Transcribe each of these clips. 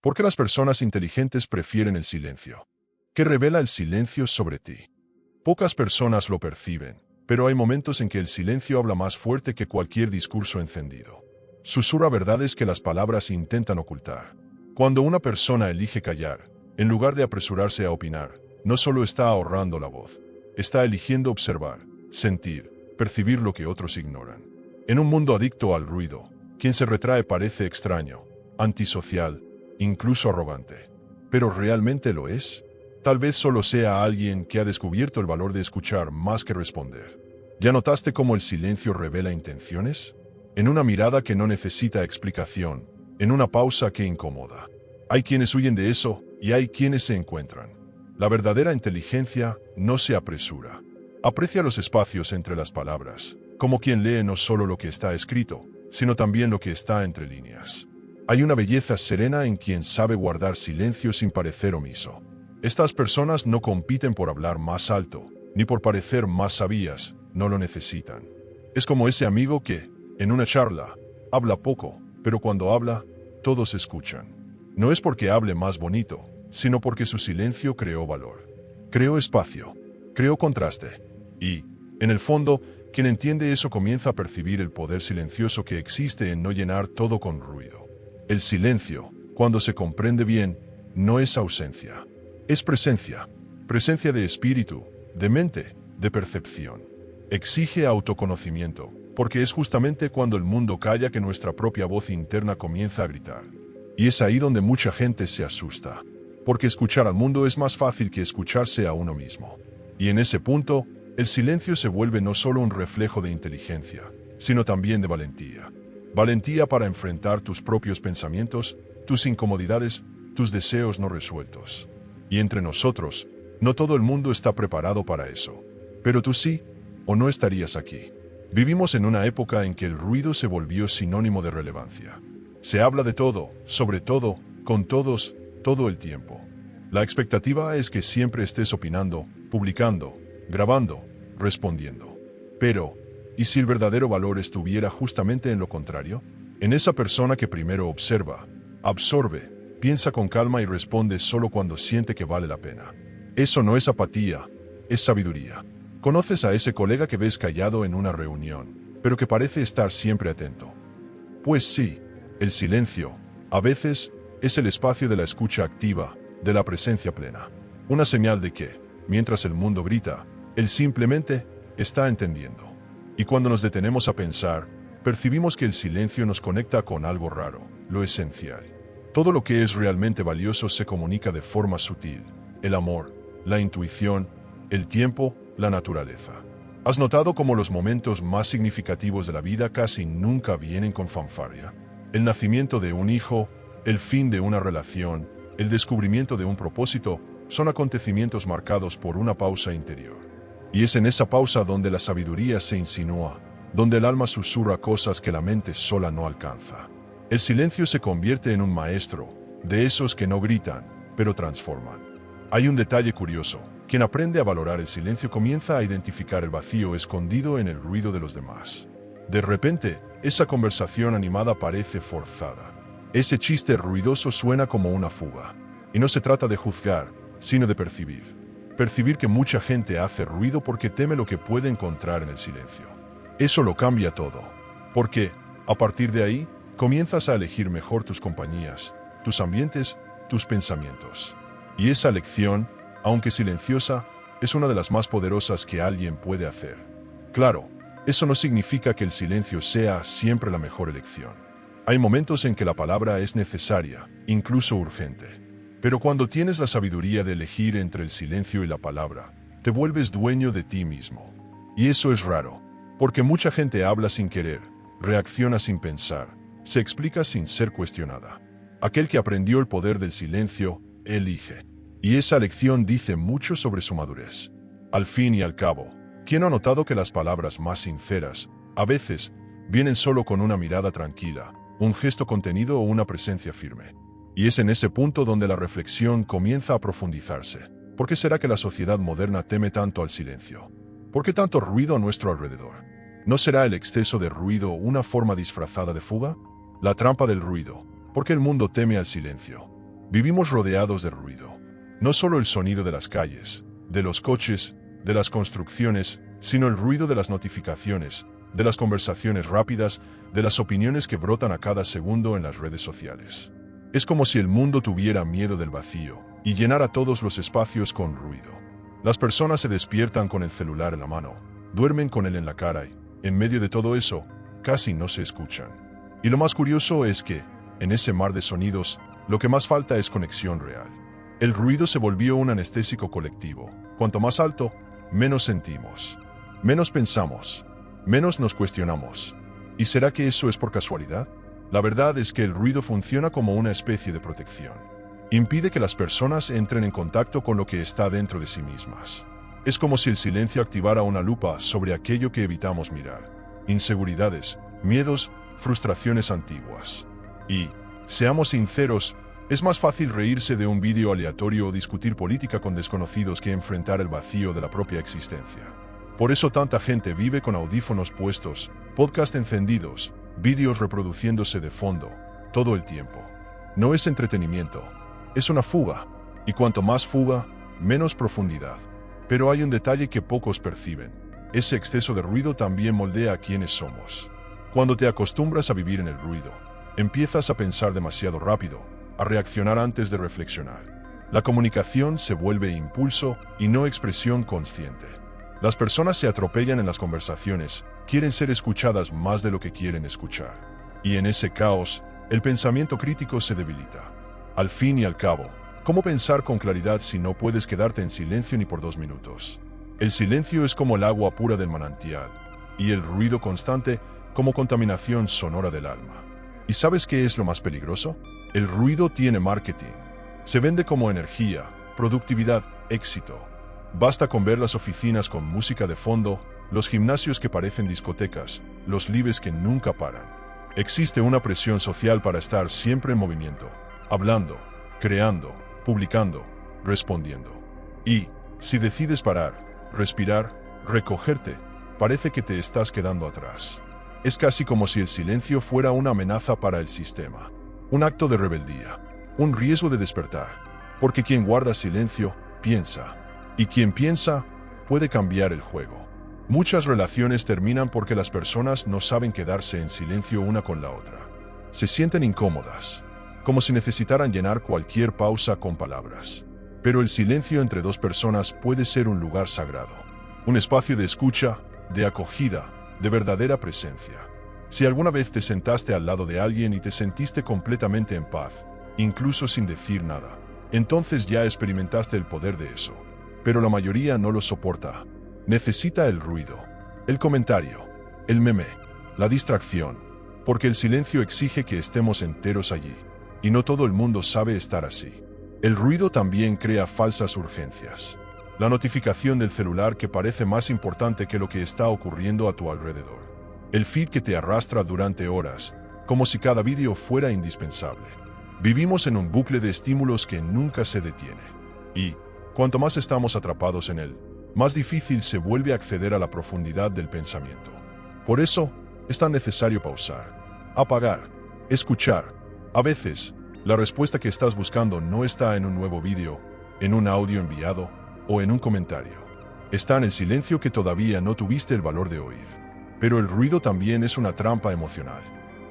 ¿Por qué las personas inteligentes prefieren el silencio? ¿Qué revela el silencio sobre ti? Pocas personas lo perciben, pero hay momentos en que el silencio habla más fuerte que cualquier discurso encendido. Susurra verdades que las palabras intentan ocultar. Cuando una persona elige callar, en lugar de apresurarse a opinar, no solo está ahorrando la voz, está eligiendo observar, sentir, percibir lo que otros ignoran. En un mundo adicto al ruido, quien se retrae parece extraño, antisocial, incluso arrogante. ¿Pero realmente lo es? Tal vez solo sea alguien que ha descubierto el valor de escuchar más que responder. ¿Ya notaste cómo el silencio revela intenciones? En una mirada que no necesita explicación, en una pausa que incomoda. Hay quienes huyen de eso y hay quienes se encuentran. La verdadera inteligencia no se apresura. Aprecia los espacios entre las palabras, como quien lee no solo lo que está escrito, sino también lo que está entre líneas. Hay una belleza serena en quien sabe guardar silencio sin parecer omiso. Estas personas no compiten por hablar más alto, ni por parecer más sabias, no lo necesitan. Es como ese amigo que, en una charla, habla poco, pero cuando habla, todos escuchan. No es porque hable más bonito, sino porque su silencio creó valor. Creó espacio, creó contraste. Y, en el fondo, quien entiende eso comienza a percibir el poder silencioso que existe en no llenar todo con ruido. El silencio, cuando se comprende bien, no es ausencia. Es presencia. Presencia de espíritu, de mente, de percepción. Exige autoconocimiento, porque es justamente cuando el mundo calla que nuestra propia voz interna comienza a gritar. Y es ahí donde mucha gente se asusta, porque escuchar al mundo es más fácil que escucharse a uno mismo. Y en ese punto, el silencio se vuelve no solo un reflejo de inteligencia, sino también de valentía. Valentía para enfrentar tus propios pensamientos, tus incomodidades, tus deseos no resueltos. Y entre nosotros, no todo el mundo está preparado para eso. Pero tú sí, o no estarías aquí. Vivimos en una época en que el ruido se volvió sinónimo de relevancia. Se habla de todo, sobre todo, con todos, todo el tiempo. La expectativa es que siempre estés opinando, publicando, grabando, respondiendo. Pero, ¿y si el verdadero valor estuviera justamente en lo contrario? En esa persona que primero observa, absorbe, piensa con calma y responde solo cuando siente que vale la pena. Eso no es apatía, es sabiduría. ¿Conoces a ese colega que ves callado en una reunión, pero que parece estar siempre atento? Pues sí, el silencio, a veces, es el espacio de la escucha activa, de la presencia plena. Una señal de que, mientras el mundo grita, él simplemente está entendiendo. Y cuando nos detenemos a pensar, percibimos que el silencio nos conecta con algo raro, lo esencial. Todo lo que es realmente valioso se comunica de forma sutil. El amor, la intuición, el tiempo, la naturaleza. ¿Has notado cómo los momentos más significativos de la vida casi nunca vienen con fanfarria? El nacimiento de un hijo, el fin de una relación, el descubrimiento de un propósito, son acontecimientos marcados por una pausa interior. Y es en esa pausa donde la sabiduría se insinúa, donde el alma susurra cosas que la mente sola no alcanza. El silencio se convierte en un maestro, de esos que no gritan, pero transforman. Hay un detalle curioso: quien aprende a valorar el silencio comienza a identificar el vacío escondido en el ruido de los demás. De repente, esa conversación animada parece forzada. Ese chiste ruidoso suena como una fuga. Y no se trata de juzgar, sino de percibir. Percibir que mucha gente hace ruido porque teme lo que puede encontrar en el silencio. Eso lo cambia todo. Porque, a partir de ahí, comienzas a elegir mejor tus compañías, tus ambientes, tus pensamientos. Y esa elección, aunque silenciosa, es una de las más poderosas que alguien puede hacer. Claro, eso no significa que el silencio sea siempre la mejor elección. Hay momentos en que la palabra es necesaria, incluso urgente. Pero cuando tienes la sabiduría de elegir entre el silencio y la palabra, te vuelves dueño de ti mismo. Y eso es raro, porque mucha gente habla sin querer, reacciona sin pensar, se explica sin ser cuestionada. Aquel que aprendió el poder del silencio, elige. Y esa lección dice mucho sobre su madurez. Al fin y al cabo, ¿quién ha notado que las palabras más sinceras, a veces, vienen solo con una mirada tranquila, un gesto contenido o una presencia firme? Y es en ese punto donde la reflexión comienza a profundizarse. ¿Por qué será que la sociedad moderna teme tanto al silencio? ¿Por qué tanto ruido a nuestro alrededor? ¿No será el exceso de ruido una forma disfrazada de fuga? La trampa del ruido. ¿Por qué el mundo teme al silencio? Vivimos rodeados de ruido. No solo el sonido de las calles, de los coches, de las construcciones, sino el ruido de las notificaciones, de las conversaciones rápidas, de las opiniones que brotan a cada segundo en las redes sociales. Es como si el mundo tuviera miedo del vacío y llenara todos los espacios con ruido. Las personas se despiertan con el celular en la mano, duermen con él en la cara y, en medio de todo eso, casi no se escuchan. Y lo más curioso es que, en ese mar de sonidos, lo que más falta es conexión real. El ruido se volvió un anestésico colectivo. Cuanto más alto, menos sentimos, menos pensamos, menos nos cuestionamos. ¿Y será que eso es por casualidad? La verdad es que el ruido funciona como una especie de protección. Impide que las personas entren en contacto con lo que está dentro de sí mismas. Es como si el silencio activara una lupa sobre aquello que evitamos mirar. Inseguridades, miedos, frustraciones antiguas. Y, seamos sinceros, es más fácil reírse de un vídeo aleatorio o discutir política con desconocidos que enfrentar el vacío de la propia existencia. Por eso tanta gente vive con audífonos puestos, podcast encendidos, vídeos reproduciéndose de fondo, todo el tiempo. No es entretenimiento, es una fuga. Y cuanto más fuga, menos profundidad. Pero hay un detalle que pocos perciben. Ese exceso de ruido también moldea a quienes somos. Cuando te acostumbras a vivir en el ruido, empiezas a pensar demasiado rápido, a reaccionar antes de reflexionar. La comunicación se vuelve impulso y no expresión consciente. Las personas se atropellan en las conversaciones, quieren ser escuchadas más de lo que quieren escuchar. Y en ese caos, el pensamiento crítico se debilita. Al fin y al cabo, ¿cómo pensar con claridad si no puedes quedarte en silencio ni por 2 minutos? El silencio es como el agua pura del manantial, y el ruido constante como contaminación sonora del alma. ¿Y sabes qué es lo más peligroso? El ruido tiene marketing. Se vende como energía, productividad, éxito. Basta con ver las oficinas con música de fondo, los gimnasios que parecen discotecas, los lives que nunca paran. Existe una presión social para estar siempre en movimiento, hablando, creando, publicando, respondiendo. Y, si decides parar, respirar, recogerte, parece que te estás quedando atrás. Es casi como si el silencio fuera una amenaza para el sistema. Un acto de rebeldía, un riesgo de despertar, porque quien guarda silencio, piensa, y quien piensa, puede cambiar el juego. Muchas relaciones terminan porque las personas no saben quedarse en silencio una con la otra. Se sienten incómodas, como si necesitaran llenar cualquier pausa con palabras. Pero el silencio entre 2 personas puede ser un lugar sagrado, un espacio de escucha, de acogida, de verdadera presencia. Si alguna vez te sentaste al lado de alguien y te sentiste completamente en paz, incluso sin decir nada, entonces ya experimentaste el poder de eso. Pero la mayoría no lo soporta. Necesita el ruido, el comentario, el meme, la distracción, porque el silencio exige que estemos enteros allí, y no todo el mundo sabe estar así. El ruido también crea falsas urgencias. La notificación del celular que parece más importante que lo que está ocurriendo a tu alrededor. El feed que te arrastra durante horas, como si cada vídeo fuera indispensable. Vivimos en un bucle de estímulos que nunca se detiene. Y, cuanto más estamos atrapados en él, más difícil se vuelve acceder a la profundidad del pensamiento. Por eso, es tan necesario pausar, apagar, escuchar. A veces, la respuesta que estás buscando no está en un nuevo vídeo, en un audio enviado o en un comentario. Está en el silencio que todavía no tuviste el valor de oír. Pero el ruido también es una trampa emocional.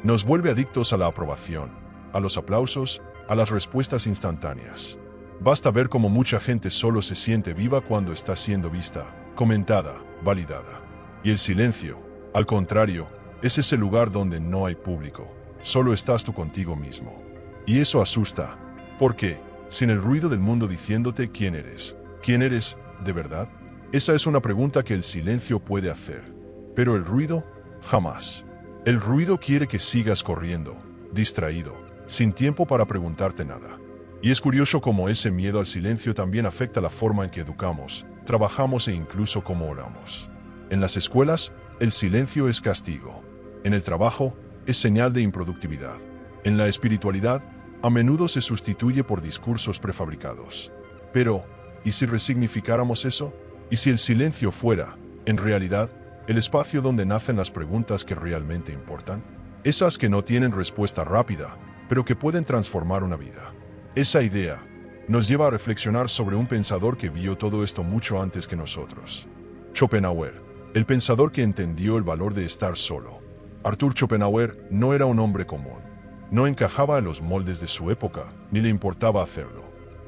Nos vuelve adictos a la aprobación, a los aplausos, a las respuestas instantáneas. Basta ver cómo mucha gente solo se siente viva cuando está siendo vista, comentada, validada. Y el silencio, al contrario, es ese lugar donde no hay público, solo estás tú contigo mismo. Y eso asusta, porque, sin el ruido del mundo diciéndote quién eres, de verdad, esa es una pregunta que el silencio puede hacer. Pero el ruido, jamás. El ruido quiere que sigas corriendo, distraído, sin tiempo para preguntarte nada. Y es curioso cómo ese miedo al silencio también afecta la forma en que educamos, trabajamos e incluso cómo oramos. En las escuelas, el silencio es castigo. En el trabajo, es señal de improductividad. En la espiritualidad, a menudo se sustituye por discursos prefabricados. Pero, ¿y si resignificáramos eso? ¿Y si el silencio fuera, en realidad, el espacio donde nacen las preguntas que realmente importan? Esas que no tienen respuesta rápida, pero que pueden transformar una vida. Esa idea nos lleva a reflexionar sobre un pensador que vio todo esto mucho antes que nosotros. Schopenhauer, el pensador que entendió el valor de estar solo. Arthur Schopenhauer no era un hombre común. No encajaba en los moldes de su época, ni le importaba hacerlo.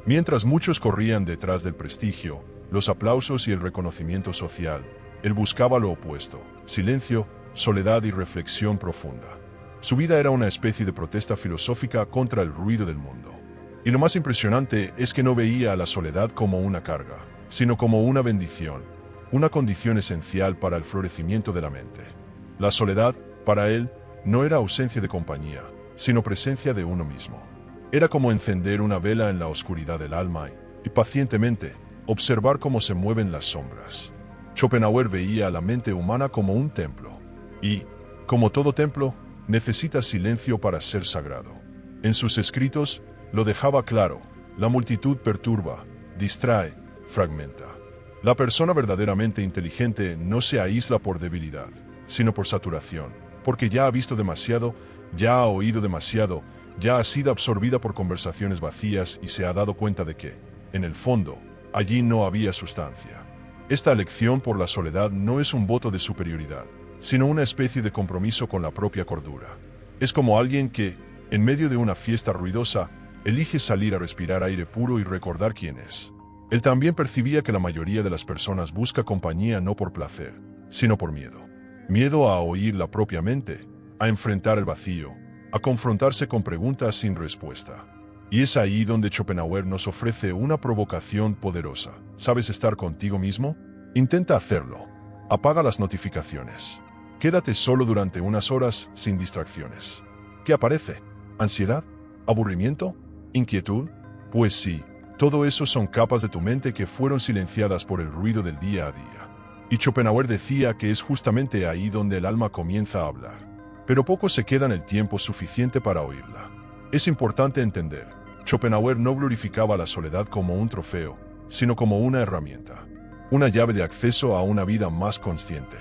Mientras muchos corrían detrás del prestigio, los aplausos y el reconocimiento social, él buscaba lo opuesto: silencio, soledad y reflexión profunda. Su vida era una especie de protesta filosófica contra el ruido del mundo. Y lo más impresionante es que no veía a la soledad como una carga, sino como una bendición, una condición esencial para el florecimiento de la mente. La soledad, para él, no era ausencia de compañía, sino presencia de uno mismo. Era como encender una vela en la oscuridad del alma y pacientemente observar cómo se mueven las sombras. Schopenhauer veía a la mente humana como un templo, y, como todo templo, necesita silencio para ser sagrado. En sus escritos lo dejaba claro: la multitud perturba, distrae, fragmenta. La persona verdaderamente inteligente no se aísla por debilidad, sino por saturación, porque ya ha visto demasiado, ya ha oído demasiado, ya ha sido absorbida por conversaciones vacías y se ha dado cuenta de que, en el fondo, allí no había sustancia. Esta elección por la soledad no es un voto de superioridad, sino una especie de compromiso con la propia cordura. Es como alguien que, en medio de una fiesta ruidosa, elige salir a respirar aire puro y recordar quién es. Él también percibía que la mayoría de las personas busca compañía no por placer, sino por miedo. Miedo a oír la propia mente, a enfrentar el vacío, a confrontarse con preguntas sin respuesta. Y es ahí donde Schopenhauer nos ofrece una provocación poderosa. ¿Sabes estar contigo mismo? Intenta hacerlo. Apaga las notificaciones. Quédate solo durante unas horas sin distracciones. ¿Qué aparece? ¿Ansiedad? ¿Aburrimiento? ¿Inquietud? Pues sí, todo eso son capas de tu mente que fueron silenciadas por el ruido del día a día. Y Schopenhauer decía que es justamente ahí donde el alma comienza a hablar. Pero pocos se quedan el tiempo suficiente para oírla. Es importante entender: Schopenhauer no glorificaba la soledad como un trofeo, sino como una herramienta, una llave de acceso a una vida más consciente.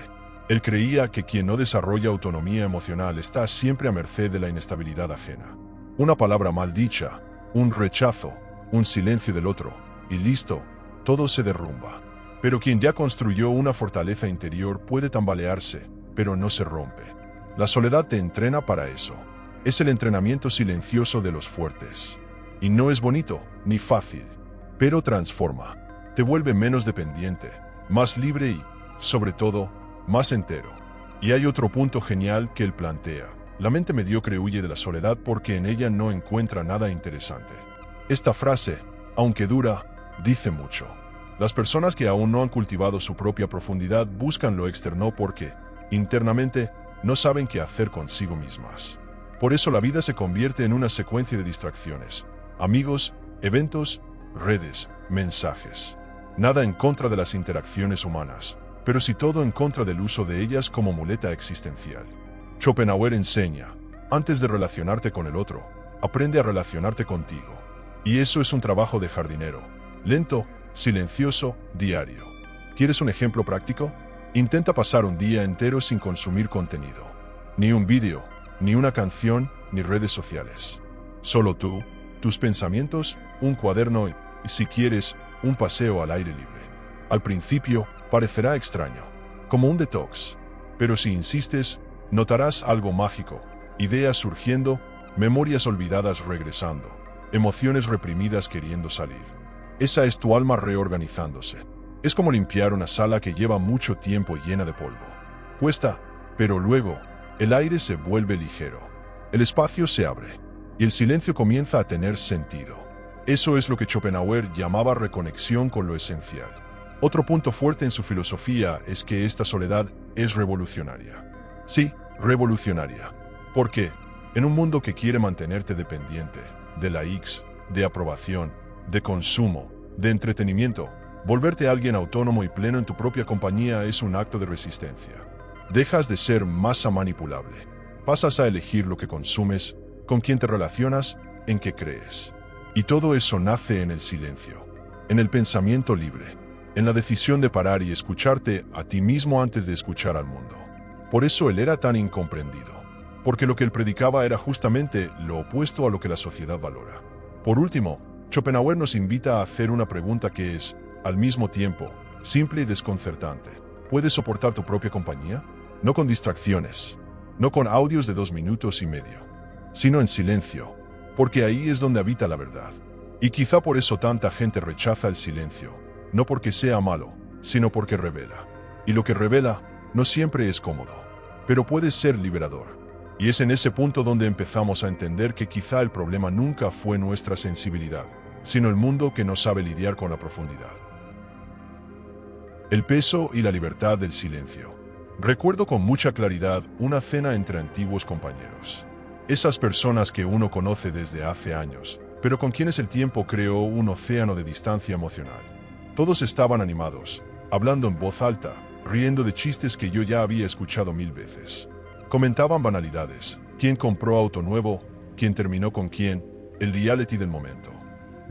Él creía que quien no desarrolla autonomía emocional está siempre a merced de la inestabilidad ajena. Una palabra mal dicha, un rechazo, un silencio del otro, y listo, todo se derrumba. Pero quien ya construyó una fortaleza interior puede tambalearse, pero no se rompe. La soledad te entrena para eso. Es el entrenamiento silencioso de los fuertes. Y no es bonito, ni fácil, pero transforma. Te vuelve menos dependiente, más libre y, sobre todo, más entero. Y hay otro punto genial que él plantea: la mente mediocre huye de la soledad porque en ella no encuentra nada interesante. Esta frase, aunque dura, dice mucho. Las personas que aún no han cultivado su propia profundidad buscan lo externo porque, internamente, no saben qué hacer consigo mismas. Por eso la vida se convierte en una secuencia de distracciones: amigos, eventos, redes, mensajes. Nada en contra de las interacciones humanas, pero sí todo en contra del uso de ellas como muleta existencial. Schopenhauer enseña: antes de relacionarte con el otro, aprende a relacionarte contigo. Y eso es un trabajo de jardinero, lento, silencioso, diario. ¿Quieres un ejemplo práctico? Intenta pasar un día entero sin consumir contenido. Ni un vídeo, ni una canción, ni redes sociales. Solo tú, tus pensamientos, un cuaderno y, si quieres, un paseo al aire libre. Al principio, parecerá extraño, como un detox. Pero si insistes, notarás algo mágico: ideas surgiendo, memorias olvidadas regresando, emociones reprimidas queriendo salir. Esa es tu alma reorganizándose. Es como limpiar una sala que lleva mucho tiempo llena de polvo. Cuesta, pero luego, el aire se vuelve ligero. El espacio se abre, y el silencio comienza a tener sentido. Eso es lo que Schopenhauer llamaba reconexión con lo esencial. Otro punto fuerte en su filosofía es que esta soledad es revolucionaria. Sí, revolucionaria. Porque, en un mundo que quiere mantenerte dependiente de likes, de aprobación, de consumo, de entretenimiento, volverte alguien autónomo y pleno en tu propia compañía es un acto de resistencia. Dejas de ser masa manipulable. Pasas a elegir lo que consumes, con quién te relacionas, en qué crees. Y todo eso nace en el silencio, en el pensamiento libre, en la decisión de parar y escucharte a ti mismo antes de escuchar al mundo. Por eso él era tan incomprendido, porque lo que él predicaba era justamente lo opuesto a lo que la sociedad valora. Por último, Schopenhauer nos invita a hacer una pregunta que es, al mismo tiempo, simple y desconcertante. ¿Puedes soportar tu propia compañía? No con distracciones, no con audios de 2 minutos y medio, sino en silencio, porque ahí es donde habita la verdad. Y quizá por eso tanta gente rechaza el silencio, no porque sea malo, sino porque revela. Y lo que revela no siempre es cómodo, pero puede ser liberador. Y es en ese punto donde empezamos a entender que quizá el problema nunca fue nuestra sensibilidad, sino el mundo que no sabe lidiar con la profundidad. El peso y la libertad del silencio. Recuerdo con mucha claridad una cena entre antiguos compañeros. Esas personas que uno conoce desde hace años, pero con quienes el tiempo creó un océano de distancia emocional. Todos estaban animados, hablando en voz alta, riendo de chistes que yo ya había escuchado 1000 veces. Comentaban banalidades, quién compró auto nuevo, quién terminó con quién, el reality del momento.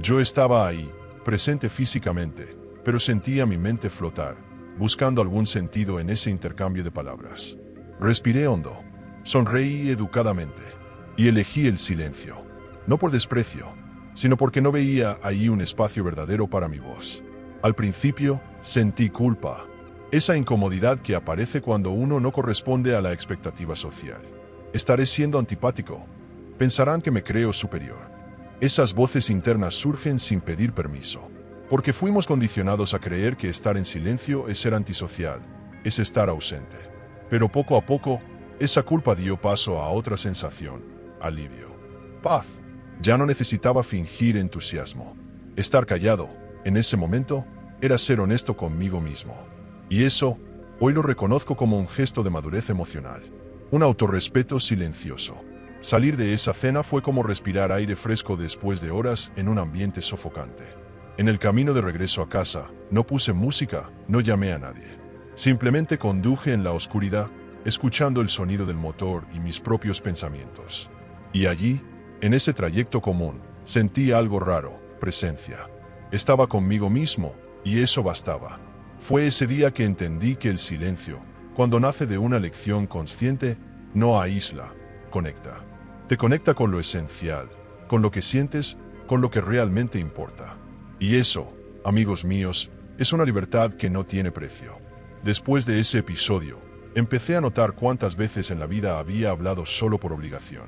Yo estaba ahí, presente físicamente, pero sentía mi mente flotar, buscando algún sentido en ese intercambio de palabras. Respiré hondo, sonreí educadamente, y elegí el silencio, no por desprecio, sino porque no veía ahí un espacio verdadero para mi voz. Al principio, sentí culpa, esa incomodidad que aparece cuando uno no corresponde a la expectativa social. Estaré siendo antipático. Pensarán que me creo superior. Esas voces internas surgen sin pedir permiso, porque fuimos condicionados a creer que estar en silencio es ser antisocial, es estar ausente. Pero poco a poco, esa culpa dio paso a otra sensación, alivio, paz. Ya no necesitaba fingir entusiasmo. Estar callado, en ese momento, era ser honesto conmigo mismo. Y eso, hoy lo reconozco como un gesto de madurez emocional. Un autorrespeto silencioso. Salir de esa cena fue como respirar aire fresco después de horas en un ambiente sofocante. En el camino de regreso a casa, no puse música, no llamé a nadie. Simplemente conduje en la oscuridad, escuchando el sonido del motor y mis propios pensamientos. Y allí, en ese trayecto común, sentí algo raro, presencia. Estaba conmigo mismo, y eso bastaba. Fue ese día que entendí que el silencio, cuando nace de una lección consciente, no aísla, conecta. Te conecta con lo esencial, con lo que sientes, con lo que realmente importa. Y eso, amigos míos, es una libertad que no tiene precio. Después de ese episodio, empecé a notar cuántas veces en la vida había hablado solo por obligación.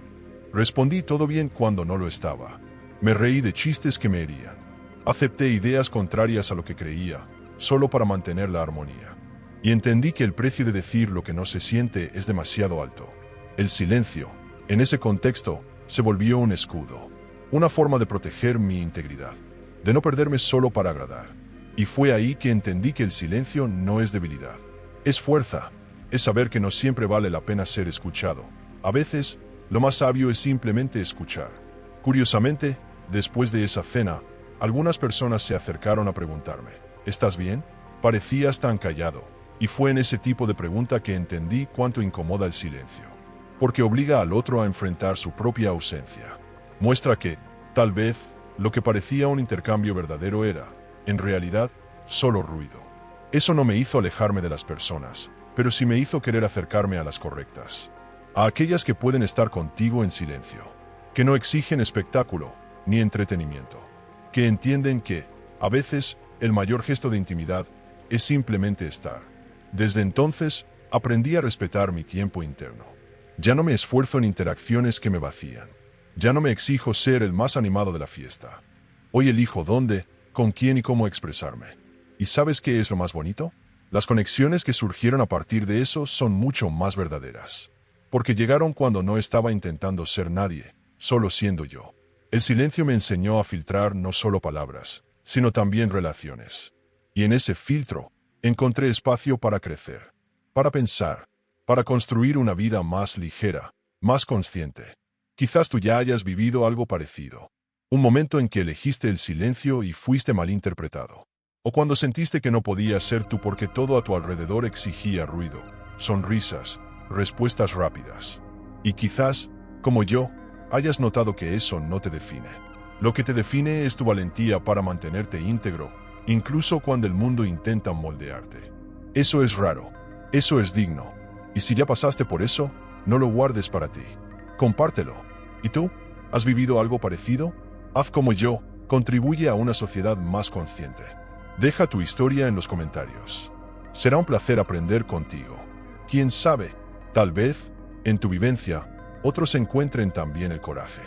Respondí todo bien cuando no lo estaba. Me reí de chistes que me herían. Acepté ideas contrarias a lo que creía, solo para mantener la armonía. Y entendí que el precio de decir lo que no se siente es demasiado alto. El silencio, en ese contexto, se volvió un escudo, una forma de proteger mi integridad, de no perderme solo para agradar. Y fue ahí que entendí que el silencio no es debilidad, es fuerza, es saber que no siempre vale la pena ser escuchado. A veces, lo más sabio es simplemente escuchar. Curiosamente, después de esa cena, algunas personas se acercaron a preguntarme, ¿estás bien? Parecías tan callado. Y fue en ese tipo de pregunta que entendí cuánto incomoda el silencio. Porque obliga al otro a enfrentar su propia ausencia. Muestra que, tal vez, lo que parecía un intercambio verdadero era, en realidad, solo ruido. Eso no me hizo alejarme de las personas, pero sí me hizo querer acercarme a las correctas. A aquellas que pueden estar contigo en silencio. Que no exigen espectáculo, ni entretenimiento. Que entienden que, a veces, el mayor gesto de intimidad es simplemente estar. Desde entonces, aprendí a respetar mi tiempo interno. Ya no me esfuerzo en interacciones que me vacían. Ya no me exijo ser el más animado de la fiesta. Hoy elijo dónde, con quién y cómo expresarme. ¿Y sabes qué es lo más bonito? Las conexiones que surgieron a partir de eso son mucho más verdaderas. Porque llegaron cuando no estaba intentando ser nadie, solo siendo yo. El silencio me enseñó a filtrar no solo palabras, sino también relaciones. Y en ese filtro, encontré espacio para crecer, para pensar, para construir una vida más ligera, más consciente. Quizás tú ya hayas vivido algo parecido. Un momento en que elegiste el silencio y fuiste malinterpretado. O cuando sentiste que no podías ser tú porque todo a tu alrededor exigía ruido, sonrisas, respuestas rápidas. Y quizás, como yo, hayas notado que eso no te define. Lo que te define es tu valentía para mantenerte íntegro, incluso cuando el mundo intenta moldearte. Eso es raro, eso es digno. Y si ya pasaste por eso, no lo guardes para ti. Compártelo. ¿Y tú? ¿Has vivido algo parecido? Haz como yo, contribuye a una sociedad más consciente. Deja tu historia en los comentarios. Será un placer aprender contigo. Quién sabe, tal vez, en tu vivencia, otros encuentren también el coraje.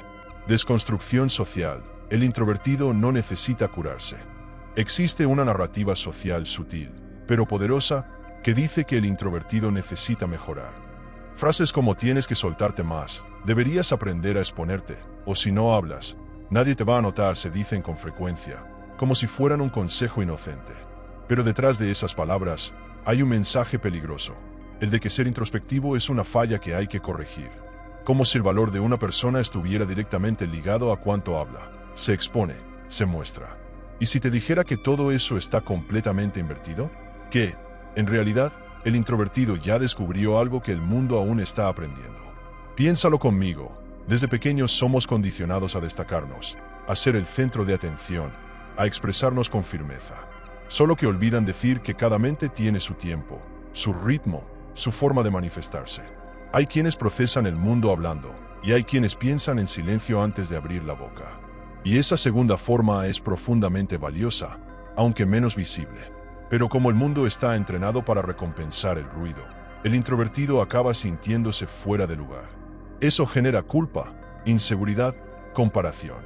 Desconstrucción social. El introvertido no necesita curarse. Existe una narrativa social sutil, pero poderosa, que dice que el introvertido necesita mejorar. Frases como tienes que soltarte más, deberías aprender a exponerte, o si no hablas, nadie te va a notar se dicen con frecuencia, como si fueran un consejo inocente. Pero detrás de esas palabras hay un mensaje peligroso, el de que ser introspectivo es una falla que hay que corregir. Como si el valor de una persona estuviera directamente ligado a cuánto habla, se expone, se muestra. ¿Y si te dijera que todo eso está completamente invertido? Que, en realidad, el introvertido ya descubrió algo que el mundo aún está aprendiendo. Piénsalo conmigo. Desde pequeños somos condicionados a destacarnos, a ser el centro de atención, a expresarnos con firmeza. Solo que olvidan decir que cada mente tiene su tiempo, su ritmo, su forma de manifestarse. Hay quienes procesan el mundo hablando, y hay quienes piensan en silencio antes de abrir la boca. Y esa segunda forma es profundamente valiosa, aunque menos visible. Pero como el mundo está entrenado para recompensar el ruido, el introvertido acaba sintiéndose fuera de lugar. Eso genera culpa, inseguridad, comparación.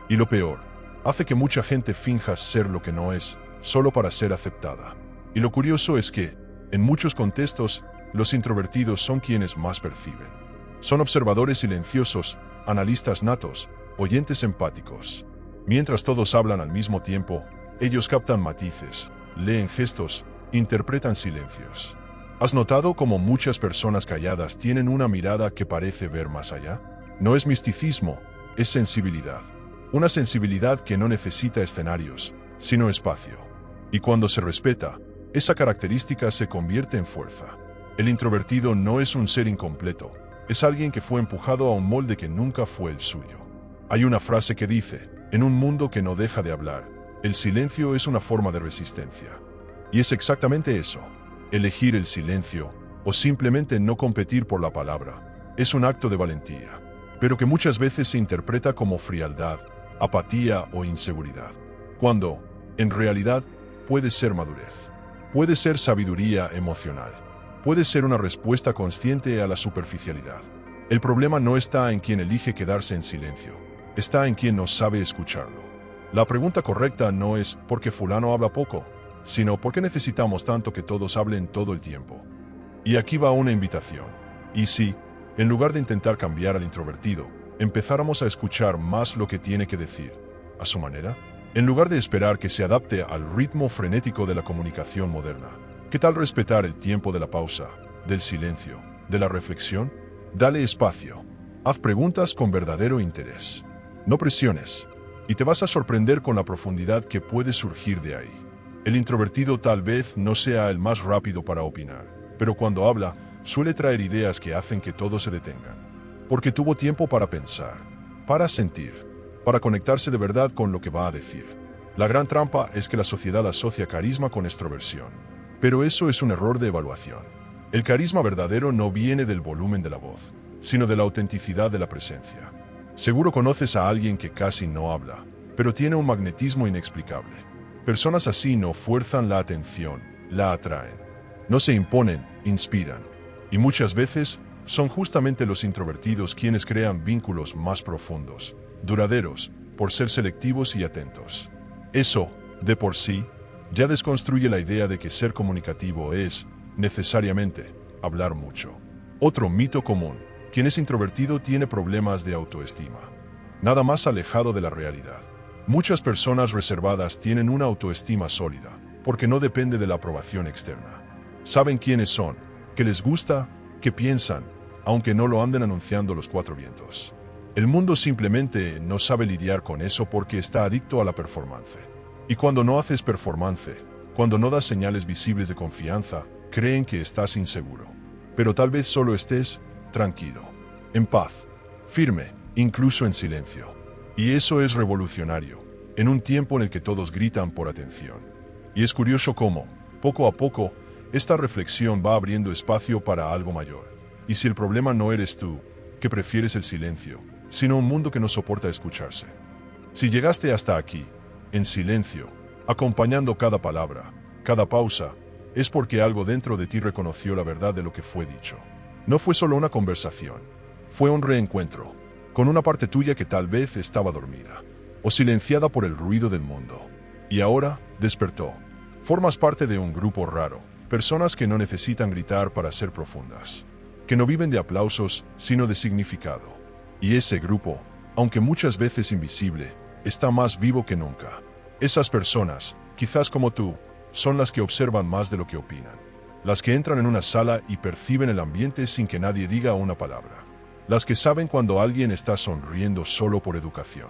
Y lo peor, hace que mucha gente finja ser lo que no es, solo para ser aceptada. Y lo curioso es que, en muchos contextos, los introvertidos son quienes más perciben. Son observadores silenciosos, analistas natos, oyentes empáticos. Mientras todos hablan al mismo tiempo, ellos captan matices, leen gestos, interpretan silencios. ¿Has notado cómo muchas personas calladas tienen una mirada que parece ver más allá? No es misticismo, es sensibilidad. Una sensibilidad que no necesita escenarios, sino espacio. Y cuando se respeta, esa característica se convierte en fuerza. El introvertido no es un ser incompleto, es alguien que fue empujado a un molde que nunca fue el suyo. Hay una frase que dice, en un mundo que no deja de hablar, el silencio es una forma de resistencia. Y es exactamente eso. Elegir el silencio, o simplemente no competir por la palabra, es un acto de valentía, pero que muchas veces se interpreta como frialdad, apatía o inseguridad, cuando, en realidad, puede ser madurez, puede ser sabiduría emocional, puede ser una respuesta consciente a la superficialidad. El problema no está en quien elige quedarse en silencio, está en quien no sabe escucharlo. La pregunta correcta no es ¿por qué fulano habla poco?, sino ¿por qué necesitamos tanto que todos hablen todo el tiempo? Y aquí va una invitación. Y si, en lugar de intentar cambiar al introvertido, empezáramos a escuchar más lo que tiene que decir, a su manera, en lugar de esperar que se adapte al ritmo frenético de la comunicación moderna, ¿qué tal respetar el tiempo de la pausa, del silencio, de la reflexión? Dale espacio. Haz preguntas con verdadero interés. No presiones. Y te vas a sorprender con la profundidad que puede surgir de ahí. El introvertido tal vez no sea el más rápido para opinar, pero cuando habla, suele traer ideas que hacen que todos se detengan. Porque tuvo tiempo para pensar, para sentir, para conectarse de verdad con lo que va a decir. La gran trampa es que la sociedad asocia carisma con extroversión. Pero eso es un error de evaluación. El carisma verdadero no viene del volumen de la voz, sino de la autenticidad de la presencia. Seguro conoces a alguien que casi no habla, pero tiene un magnetismo inexplicable. Personas así no fuerzan la atención, la atraen. No se imponen, inspiran. Y muchas veces son justamente los introvertidos quienes crean vínculos más profundos, duraderos, por ser selectivos y atentos. Eso, de por sí, ya desconstruye la idea de que ser comunicativo es, necesariamente, hablar mucho. Otro mito común, quien es introvertido tiene problemas de autoestima. Nada más alejado de la realidad. Muchas personas reservadas tienen una autoestima sólida, porque no depende de la aprobación externa. Saben quiénes son, qué les gusta, qué piensan, aunque no lo anden anunciando los cuatro vientos. El mundo simplemente no sabe lidiar con eso porque está adicto a la performance. Y cuando no haces performance, cuando no das señales visibles de confianza, creen que estás inseguro. Pero tal vez solo estés tranquilo, en paz, firme, incluso en silencio. Y eso es revolucionario, en un tiempo en el que todos gritan por atención. Y es curioso cómo, poco a poco, esta reflexión va abriendo espacio para algo mayor. Y si el problema no eres tú, que prefieres el silencio, sino un mundo que no soporta escucharse. Si llegaste hasta aquí, en silencio, acompañando cada palabra, cada pausa, es porque algo dentro de ti reconoció la verdad de lo que fue dicho. No fue solo una conversación, fue un reencuentro, con una parte tuya que tal vez estaba dormida, o silenciada por el ruido del mundo. Y ahora, despertó. Formas parte de un grupo raro, personas que no necesitan gritar para ser profundas, que no viven de aplausos, sino de significado. Y ese grupo, aunque muchas veces invisible, está más vivo que nunca. Esas personas, quizás como tú, son las que observan más de lo que opinan. Las que entran en una sala y perciben el ambiente sin que nadie diga una palabra. Las que saben cuando alguien está sonriendo solo por educación.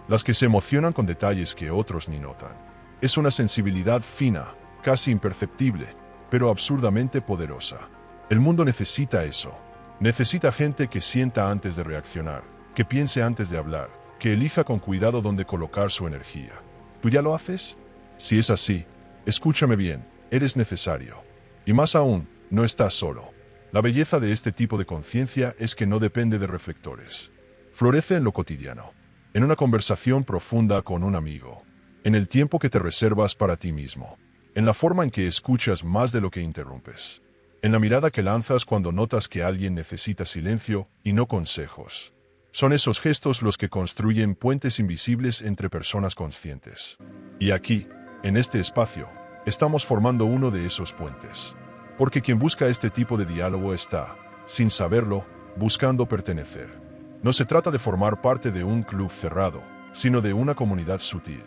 Las que se emocionan con detalles que otros ni notan. Es una sensibilidad fina, casi imperceptible, pero absurdamente poderosa. El mundo necesita eso. Necesita gente que sienta antes de reaccionar, que piense antes de hablar, que elija con cuidado dónde colocar su energía. ¿Tú ya lo haces? Si es así, escúchame bien, eres necesario. Y más aún, no estás solo. La belleza de este tipo de conciencia es que no depende de reflectores. Florece en lo cotidiano, en una conversación profunda con un amigo, en el tiempo que te reservas para ti mismo, en la forma en que escuchas más de lo que interrumpes, en la mirada que lanzas cuando notas que alguien necesita silencio y no consejos. Son esos gestos los que construyen puentes invisibles entre personas conscientes. Y aquí, en este espacio, estamos formando uno de esos puentes. Porque quien busca este tipo de diálogo está, sin saberlo, buscando pertenecer. No se trata de formar parte de un club cerrado, sino de una comunidad sutil.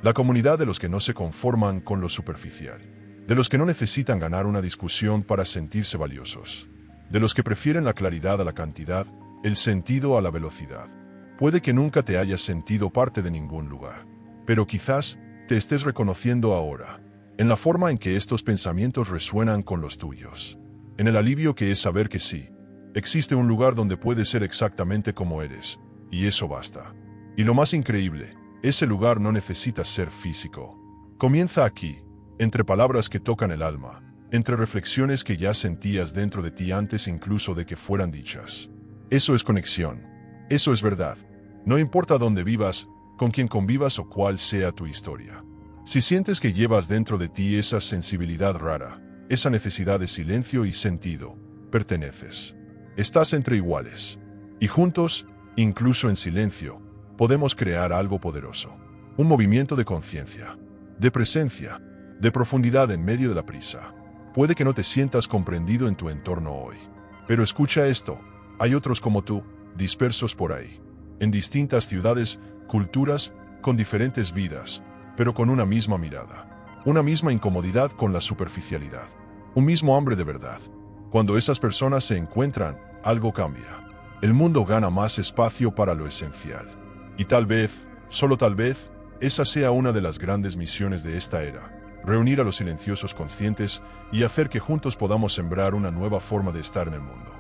La comunidad de los que no se conforman con lo superficial. De los que no necesitan ganar una discusión para sentirse valiosos. De los que prefieren la claridad a la cantidad, el sentido a la velocidad. Puede que nunca te hayas sentido parte de ningún lugar, pero quizás te estés reconociendo ahora, en la forma en que estos pensamientos resuenan con los tuyos, en el alivio que es saber que sí, existe un lugar donde puedes ser exactamente como eres, y eso basta. Y lo más increíble, ese lugar no necesita ser físico. Comienza aquí, entre palabras que tocan el alma, entre reflexiones que ya sentías dentro de ti antes incluso de que fueran dichas. Eso es conexión, eso es verdad. No importa dónde vivas, con quién convivas o cuál sea tu historia. Si sientes que llevas dentro de ti esa sensibilidad rara, esa necesidad de silencio y sentido, perteneces. Estás entre iguales. Y juntos, incluso en silencio, podemos crear algo poderoso. Un movimiento de conciencia, de presencia, de profundidad en medio de la prisa. Puede que no te sientas comprendido en tu entorno hoy. Pero escucha esto, hay otros como tú, dispersos por ahí. En distintas ciudades, culturas, con diferentes vidas, pero con una misma mirada, una misma incomodidad con la superficialidad, un mismo hambre de verdad. Cuando esas personas se encuentran, algo cambia. El mundo gana más espacio para lo esencial. Y tal vez, solo tal vez, esa sea una de las grandes misiones de esta era, reunir a los silenciosos conscientes y hacer que juntos podamos sembrar una nueva forma de estar en el mundo.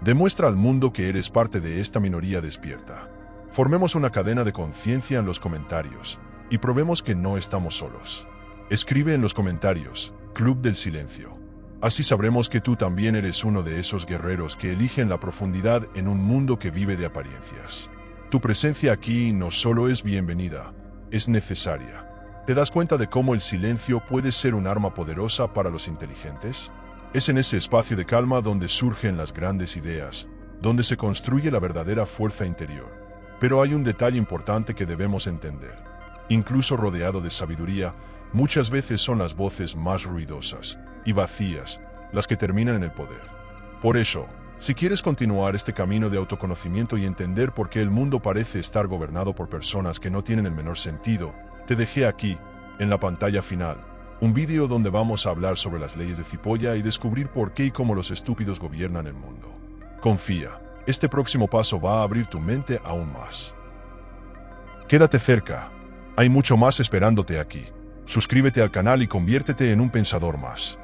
Demuestra al mundo que eres parte de esta minoría despierta. Formemos una cadena de conciencia en los comentarios, y probemos que no estamos solos. Escribe en los comentarios, Club del Silencio. Así sabremos que tú también eres uno de esos guerreros que eligen la profundidad en un mundo que vive de apariencias. Tu presencia aquí no solo es bienvenida, es necesaria. ¿Te das cuenta de cómo el silencio puede ser un arma poderosa para los inteligentes? Es en ese espacio de calma donde surgen las grandes ideas, donde se construye la verdadera fuerza interior. Pero hay un detalle importante que debemos entender. Incluso rodeado de sabiduría, muchas veces son las voces más ruidosas y vacías las que terminan en el poder. Por eso, si quieres continuar este camino de autoconocimiento y entender por qué el mundo parece estar gobernado por personas que no tienen el menor sentido, te dejé aquí, en la pantalla final, un vídeo donde vamos a hablar sobre las leyes de Cipolla y descubrir por qué y cómo los estúpidos gobiernan el mundo. Confía, este próximo paso va a abrir tu mente aún más. Quédate cerca. Hay mucho más esperándote aquí. Suscríbete al canal y conviértete en un pensador más.